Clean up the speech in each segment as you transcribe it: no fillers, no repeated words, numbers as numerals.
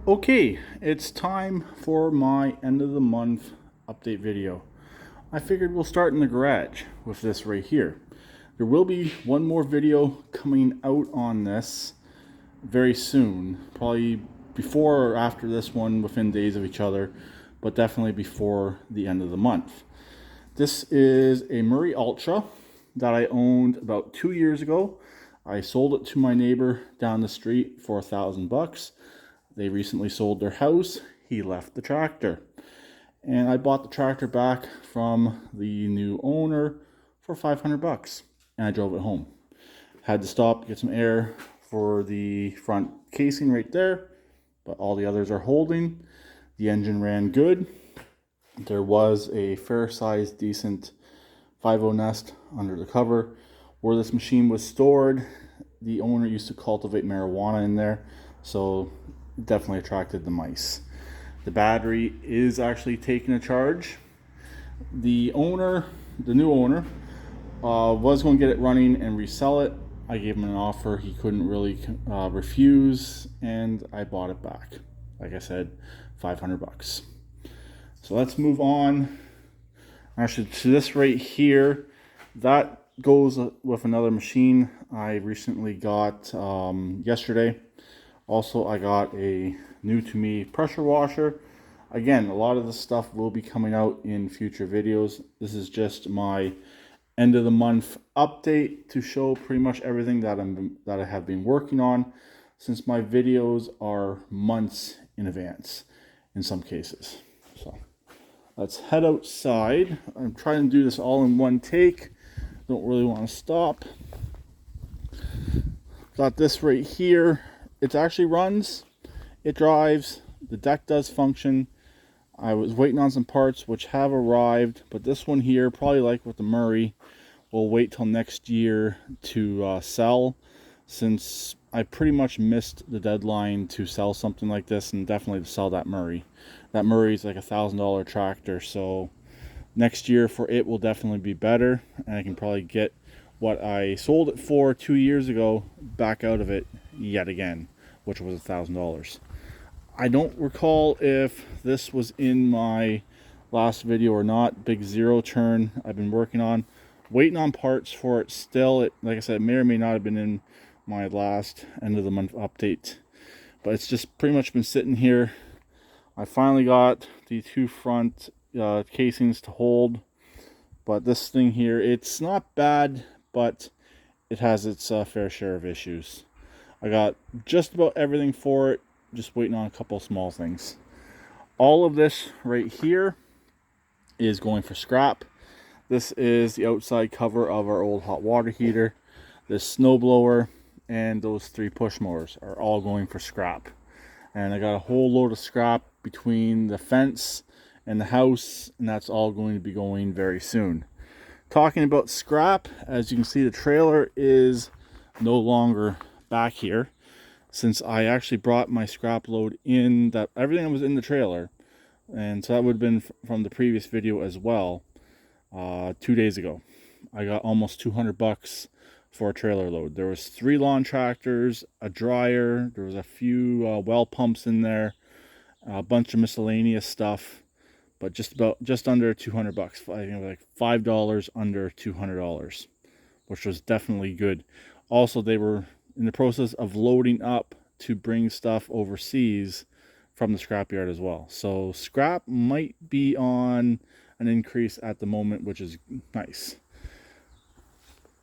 Okay, it's time for my end of the month update video. I figured we'll start in the garage with this right here. There will be one more video coming out on this very soon, probably before or after this one, within days of each other, but definitely before the end of the month. This is a Murray Ultra that I owned about 2 years ago. I sold it to my neighbor down the street for $1,000. They recently sold their house. He left the tractor. And I bought the tractor back from the new owner for $500. And I drove it home. Had to stop, get some air for the front casing right there. But all the others are holding. The engine ran good. There was a fair-sized, decent 5.0 nest under the cover. Where this machine was stored, the owner used to cultivate marijuana in there. So definitely attracted the mice. The battery is actually taking a charge. The new owner, was going to get it running and resell it. I gave him an offer he couldn't really refuse, and I bought it back. Like I said, $500. So let's move on. Actually, to this right here, that goes with another machine I recently got yesterday. Also, I got a new to me pressure washer. Again, a lot of this stuff will be coming out in future videos. This is just my end of the month update to show pretty much everything that I have been working on, since my videos are months in advance in some cases. So let's head outside. I'm trying to do this all in one take. Don't really want to stop. Got this right here. It actually runs, it drives, the deck does function. I was waiting on some parts which have arrived, but this one here, probably like with the Murray, will wait till next year to sell, since I pretty much missed the deadline to sell something like this, and definitely to sell that Murray. That Murray's like $1,000 tractor, so next year for it will definitely be better, and I can probably get what I sold it for 2 years ago back out of it yet again, which was $1,000. I don't recall if this was in my last video or not. Big zero turn I've been working on, waiting on parts for it still. It, like I said, may or may not have been in my last end of the month update, but it's just pretty much been sitting here. I finally got the two front casings to hold, but this thing here, it's not bad, but it has its fair share of issues. I got just about everything for it, just waiting on a couple small things. All of this right here is going for scrap. This is the outside cover of our old hot water heater, this snowblower, and those 3 push mowers are all going for scrap. And I got a whole load of scrap between the fence and the house, and that's all going to be going very soon. Talking about scrap, as you can see, the trailer is no longer back here, since I actually brought my scrap load in. That everything was in the trailer, and so that would have been from the previous video as well. 2 days ago, I got almost $200 for a trailer load. There was 3 lawn tractors, a dryer, there was a few well pumps in there, a bunch of miscellaneous stuff, but just under $200. I think like $5 under $200, which was definitely good. Also, they were in the process of loading up to bring stuff overseas from the scrapyard as well. So scrap might be on an increase at the moment, which is nice.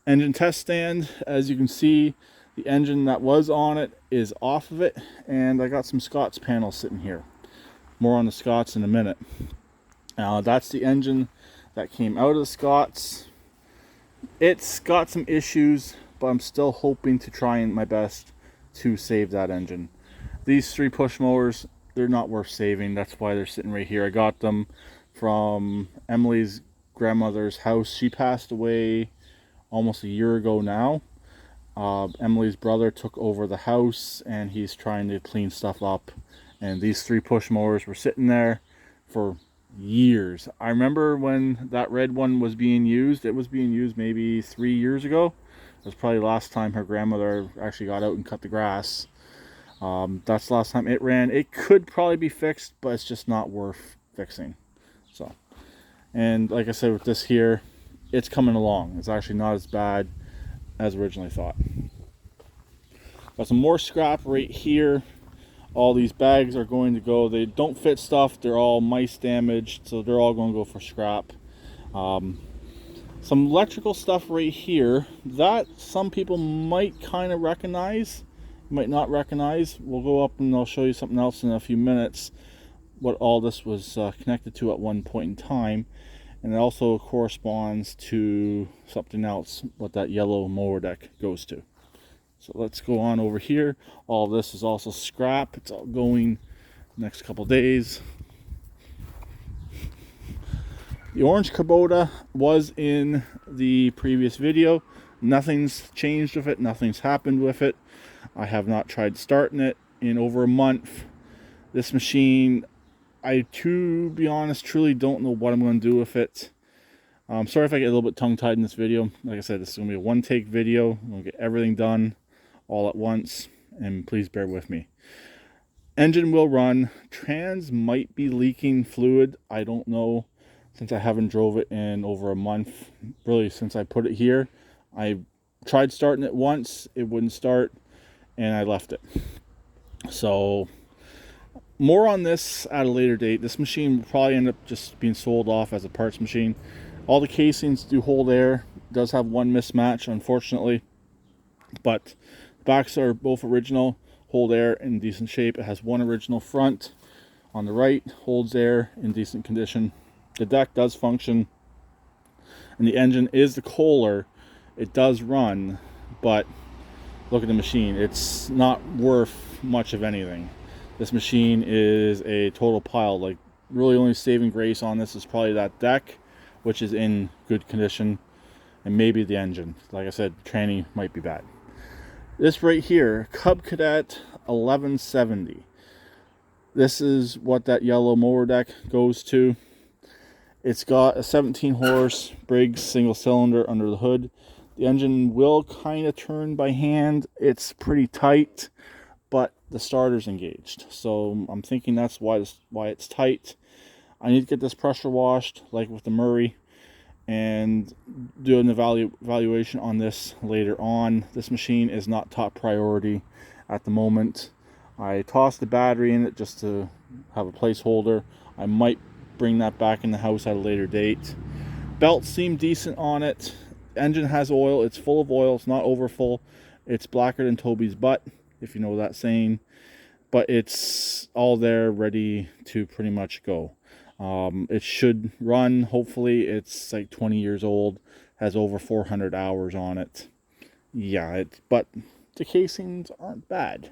Engine test stand, as you can see, the engine that was on it is off of it, and I got some Scott's panels sitting here. More on the Scott's in a minute. That's the engine that came out of the Scott's. It's got some issues, but I'm still hoping to try my best to save that engine. These 3 push mowers, they're not worth saving. That's why they're sitting right here. I got them from Emily's grandmother's house. She passed away almost a year ago now. Emily's brother took over the house, and he's trying to clean stuff up. And these 3 push mowers were sitting there for years. I remember when that red one was being used. It was being used maybe 3 years ago. It was probably the last time her grandmother actually got out and cut the grass. That's the last time it ran. It could probably be fixed, but it's just not worth fixing. So, and like I said, with this here, it's coming along. It's actually not as bad as originally thought. Got some more scrap right here. All these bags are going to go. They don't fit stuff. They're all mice damaged, so they're all going to go for scrap. Some electrical stuff right here that some people might kind of recognize, might not recognize. We'll go up and I'll show you something else in a few minutes, what all this was connected to at one point in time. And it also corresponds to something else, what that yellow mower deck goes to. So let's go on over here. All this is also scrap. It's all going next couple days. The orange Kubota was in the previous video. Nothing's changed with it. Nothing's happened with it. I have not tried starting it in over a month. This machine, to be honest, truly don't know what I'm going to do with it. Sorry if I get a little bit tongue-tied in this video. Like I said, this is going to be a one-take video. I'm going to get everything done all at once, and please bear with me. Engine will run. Trans might be leaking fluid. I don't know, since I haven't drove it in over a month. Really, since I put it here. I tried starting it once. It wouldn't start, and I left it. So more on this at a later date. This machine will probably end up just being sold off as a parts machine. All the casings do hold air. It does have one mismatch, unfortunately, but the backs are both original, hold air in decent shape. It has one original front on the right, holds air in decent condition. The deck does function, and the engine is the Kohler. It does run, but look at the machine. It's not worth much of anything. This machine is a total pile. Like, really only saving grace on this is probably that deck, which is in good condition, and maybe the engine. Like I said, the tranny might be bad. This right here, Cub Cadet 1170. This is what that yellow mower deck goes to. It's got a 17 horse Briggs single cylinder under the hood. The engine will kind of turn by hand. It's pretty tight, but the starter's engaged. So I'm thinking that's why it's tight. I need to get this pressure washed, like with the Murray, and do an evaluation on this later on. This machine is not top priority at the moment. I tossed the battery in it just to have a placeholder. I might bring that back in the house at a later date. Belts seem decent on it. Engine has oil. It's full of oil. It's not over full. It's blacker than Toby's butt, if you know that saying. But it's all there, ready to pretty much go. It should run. Hopefully, it's like 20 years old, has over 400 hours on it. Yeah, but the casings aren't bad.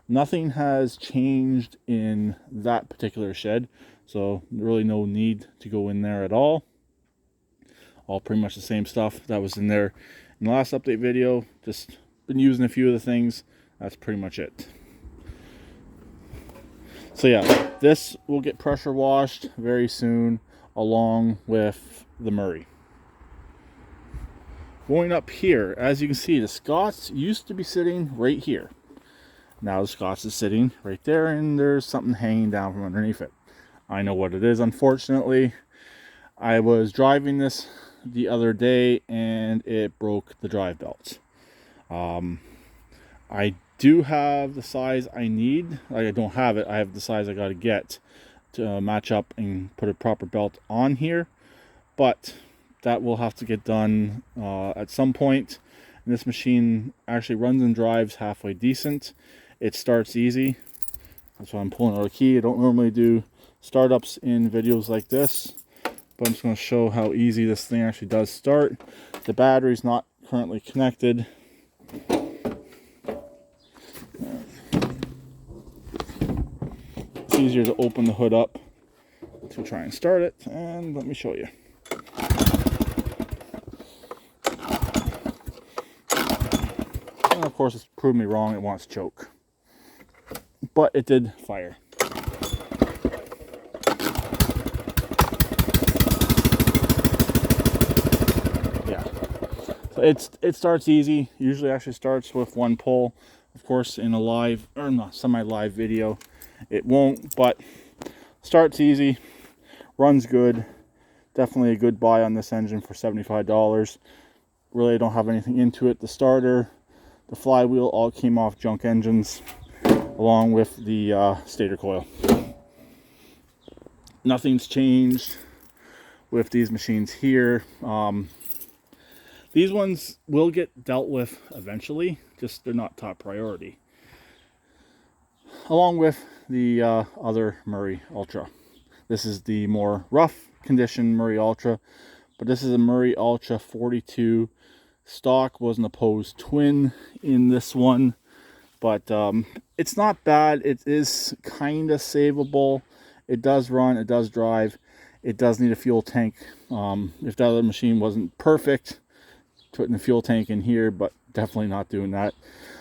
Nothing has changed in that particular shed, so really no need to go in there at all. All pretty much the same stuff that was in there in the last update video. Just been using a few of the things. That's pretty much it. So yeah, this will get pressure washed very soon, along with the Murray. Going up here, as you can see, the Scots used to be sitting right here. Now the Scots is sitting right there, and there's something hanging down from underneath it. I know what it is, unfortunately. I was driving this the other day, and it broke the drive belts. I do have the size I need. I don't have it. I have the size I got to get to match up and put a proper belt on here. But that will have to get done at some point. And this machine actually runs and drives halfway decent. It starts easy. That's why I'm pulling out a key. I don't normally do startups in videos like this, but I'm just going to show how easy this thing actually does start. The battery's not currently connected. It's easier to open the hood up to try and start it, and let me show you. And of course, it's proved me wrong. It wants choke, but it did fire. Yeah, so it starts easy. Usually actually starts with one pull, Of course, in a live or not semi-live video, it won't, but starts easy, runs good. Definitely a good buy on this engine for $75. Really don't have anything into it. The starter, the flywheel all came off junk engines, along with the stator coil. Nothing's changed with these machines here. These ones will get dealt with eventually, just they're not top priority. Along with the other Murray Ultra. This is the more rough condition Murray Ultra, but this is a Murray Ultra 42. Stock was an opposed twin in this one, but it's not bad. It is kind of savable. It does run, it does drive, it does need a fuel tank. If the other machine wasn't perfect, putting a fuel tank in here, but definitely not doing that.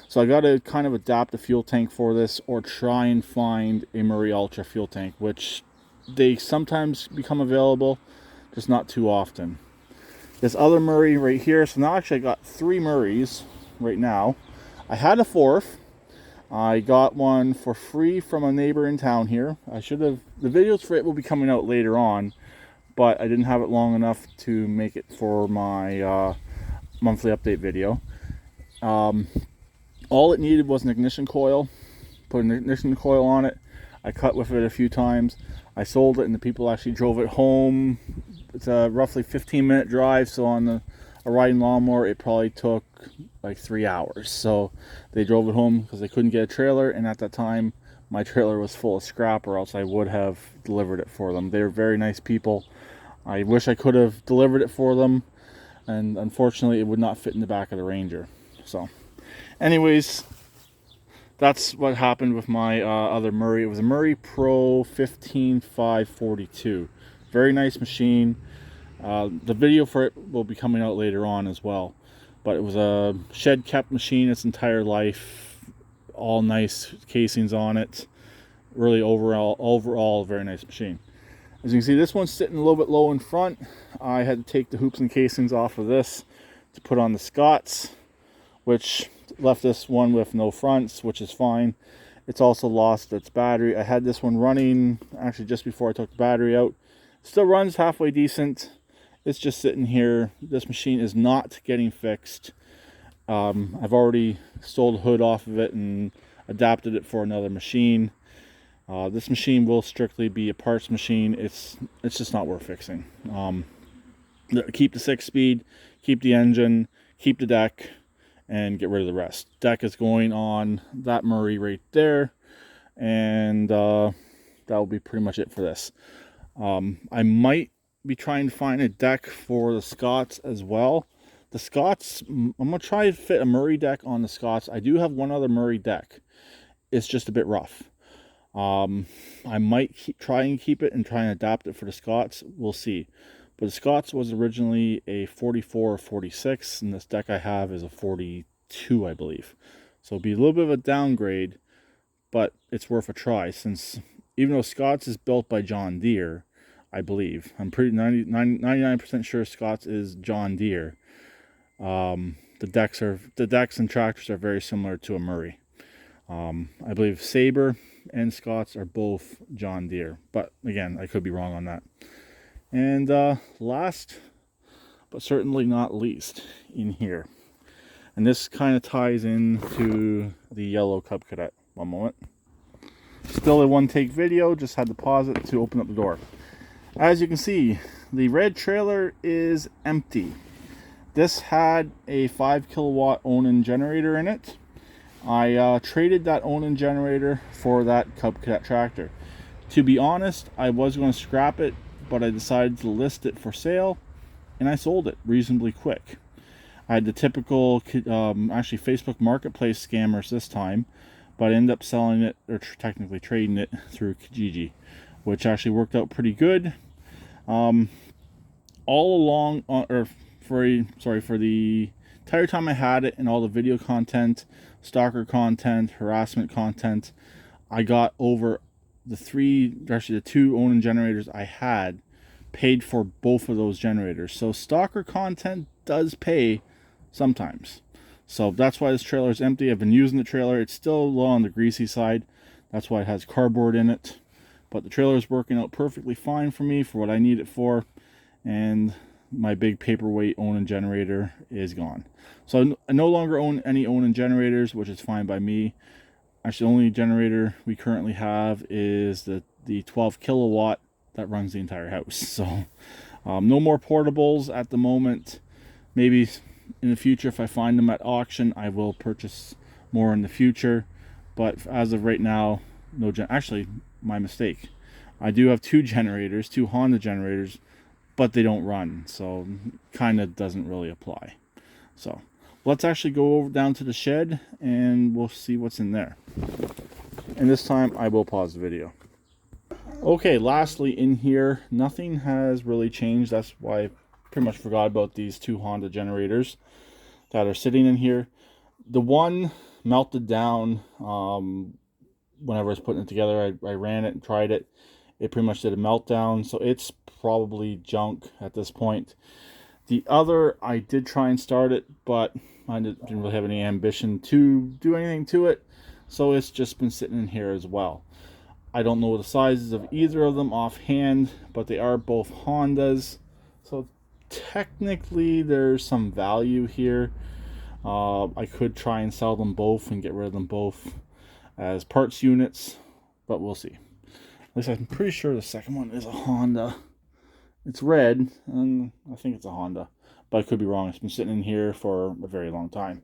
So I got to kind of adapt a fuel tank for this, or try and find a Murray Ultra fuel tank, which they sometimes become available, just not too often. This other Murray right here, so now actually I got 3 Murrays right now. I had a 4th. I got one for free from a neighbor in town here. I should have, the videos for it will be coming out later on, but I didn't have it long enough to make it for my monthly update video. All it needed was an ignition coil. Put an ignition coil on it. I cut with it a few times. I sold it, and the people actually drove it home. It's a roughly 15-minute drive, so on a riding lawnmower it probably took like 3 hours. So they drove it home because they couldn't get a trailer, and at that time my trailer was full of scrap, or else I would have delivered it for them. They're very nice people. I wish I could have delivered it for them, and unfortunately it would not fit in the back of the Ranger. So anyways, that's what happened with my other Murray. It was a Murray Pro 15542. Very nice machine. The video for it will be coming out later on as well. But it was a shed kept machine its entire life. All nice casings on it. Really overall a very nice machine. As you can see, this one's sitting a little bit low in front. I had to take the hoops and casings off of this to put on the Scots, which left this one with no fronts, which is fine. It's also lost its battery. I had this one running actually just before I took the battery out. Still runs halfway decent. It's just sitting here. This machine is not getting fixed. I've already stole the hood off of it and adapted it for another machine. This machine will strictly be a parts machine. It's just not worth fixing. Keep the 6-speed, keep the engine, keep the deck, and get rid of the rest. Deck is going on that Murray right there, and that will be pretty much it for this. I might be trying to find a deck for the Scots as well. The Scots, I'm going to try to fit a Murray deck on the Scots. I do have one other Murray deck. It's just a bit rough. I might try and keep it and try and adapt it for the Scots. We'll see. But the Scots was originally a 44 or 46, and this deck I have is a 42, I believe. So it'll be a little bit of a downgrade, but it's worth a try, since even though Scots is built by John Deere, I believe, I'm pretty 99% sure Scots is John Deere. The decks and tractors are very similar to a Murray. I believe Sabre and Scots are both John Deere, but again, I could be wrong on that. And last but certainly not least in here, and this kind of ties into the yellow Cub Cadet. One moment. Still a one-take video, just had to pause it to open up the door. As you can see, the red trailer is empty. This had a 5 kilowatt Onan generator in it. I traded that Onan generator for that Cub Cadet tractor. To be honest, I was going to scrap it, but I decided to list it for sale, and I sold it reasonably quick. I had the typical, actually Facebook Marketplace scammers this time, but I ended up selling it, or technically trading it, through Kijiji, which actually worked out pretty good. All along, for the entire time I had it, and all the video content, stalker content, harassment content, I got over the 2 Onan generators I had paid for both of those generators. So stalker content does pay sometimes. So that's why this trailer is empty. I've been using the trailer. It's still a little on the greasy side. That's why it has cardboard in it. But the trailer is working out perfectly fine for me for what I need it for. And my big paperweight Onan generator is gone. So I no longer own any Onan generators, which is fine by me. Actually, the only generator we currently have is the 12 kilowatt that runs the entire house. So no more portables at the moment. Maybe in the future, if I find them at auction, I will purchase more in the future. But as of right now, no actually, my mistake. I do have two Honda generators, but they don't run, so kind of doesn't really apply. So let's actually go over down to the shed and we'll see what's in there. And this time I will pause the video. Okay, lastly in here, nothing has really changed. That's why I pretty much forgot about these two Honda generators that are sitting in here. The one melted down whenever I was putting it together. I ran it and tried it. It pretty much did a meltdown, so it's probably junk at this point. The other, I did try and start it, but I didn't really have any ambition to do anything to it, so it's just been sitting in here as well. I don't know the sizes of either of them offhand, but they are both Hondas, so technically there's some value here. I could try and sell them both and get rid of them both as parts units, but we'll see. At least I'm pretty sure the second one is a Honda. It's red, and I think it's a Honda, but I could be wrong. It's been sitting in here for a very long time.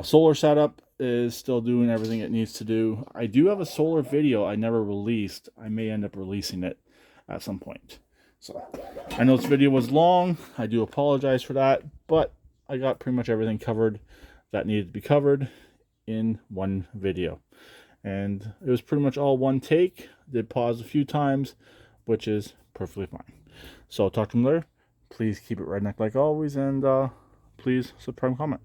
Solar setup is still doing everything it needs to do. I do have a solar video I never released. I may end up releasing it at some point. So I know this video was long. I do apologize for that, but I got pretty much everything covered that needed to be covered in one video. And it was pretty much all one take. Did pause a few times, which is perfectly fine. So I'll talk to them later. Please keep it redneck like always, and please subscribe and comment.